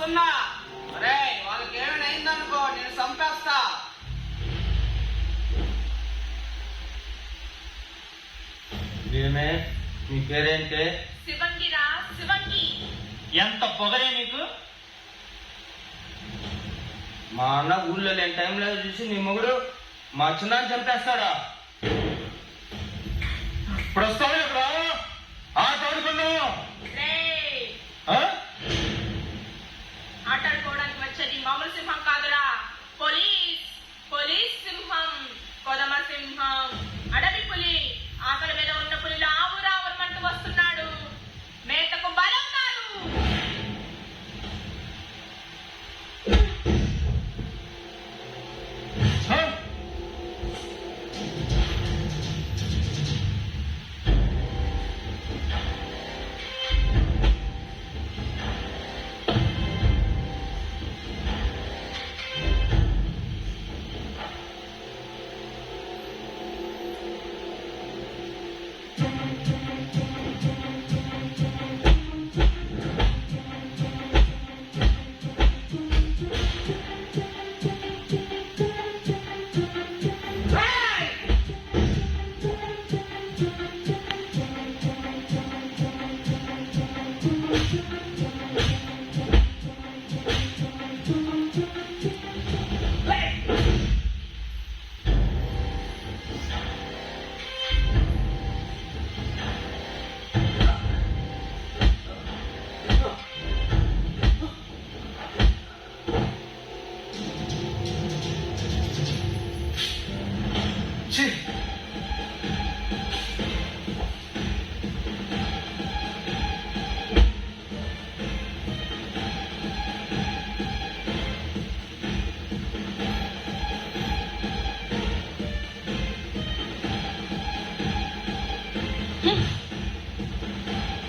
వస్తున్నా. అరే వాళ్ళకి ఏమైనా అయిందనుకో నేను చంపేస్తా. ఏమే నీ పేరేంటే? శివంగిరా శివంగి. ఎంత పొగరే నీకు? మా అన్న ఊళ్ళో లేని టైంలో చూసి నీ మొగుడు మా చిన్నాన్ని చంపేస్తాడా? ఇప్పుడు వస్తావు ఇక్కడ ఆట ఆడుకున్నావు. ఆటాడుకోవడానికి వచ్చేది మామూలు సింహం కాదురా, పోలీస్ పోలీస్ సింహం, కొదమ సింహం, అడవి పులి. ఆకలి మీద ఉన్న పులిలో ఆవురావురమంటూ వస్తున్నాడు. మేతకు బలం కాదు.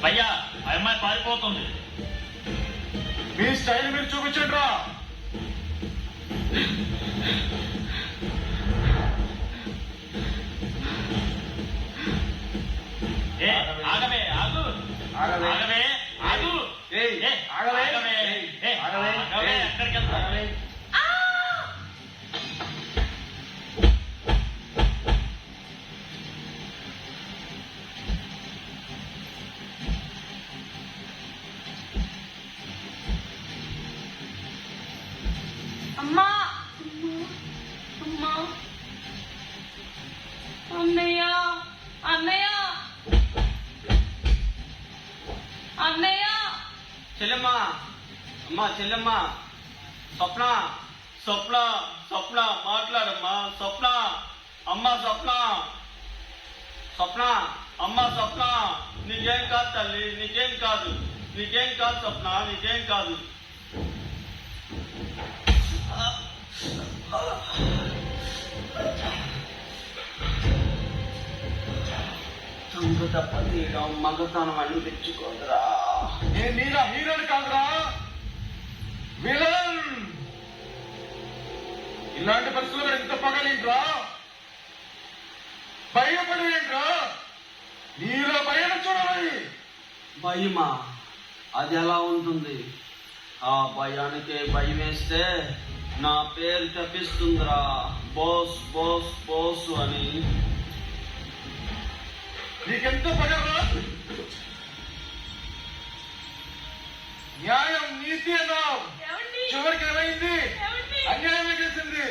అయ్యా ఆ అమ్మాయి పారిపోతుంది. మీ స్టైల్ మీరు చూపించండి రా. ఆగవే ఆగు, ఆగవే. ఆగవే ఆగు, ఆగవే. ఆగవే ఎక్కడికి వెళ్తావే? అమ్మా అమ్మా అన్నయ్య అన్నయ్య అన్నయ్య. చెల్లెమ్మ, అమ్మా చెల్లెమ్మ, స్వప్న స్వప్న స్వప్న మాట్లాడమ్మా. స్వప్న అమ్మ స్వప్న, స్వప్న అమ్మ స్వప్న. నీకేం కాదు తల్లి, నీకేం కాదు, నీకేం కాదు స్వప్న, నీకేం కాదు. తండ్రి తప్ప తీయడం మగతనం అనిపించుకోదురా. నేను నీరా హీరోని కాదురా, విలన్. ఇలాంటి పరిస్థితుల్లో ఎంత పగలేంట్రా, భయపడేంట్రా. నీలో భయం చూడాలి. భయమా? అది ఎలా ఉంటుంది? ఆ భయానికే భయం వేస్తే నా పేరు తప్పిస్తుందిరా, బోస్ బోస్ బోస్ అని. నీకెంత పగరా. న్యాయం నీతి అన్నావు, చివరికి ఏమైంది? అన్యాయమే చేసింది.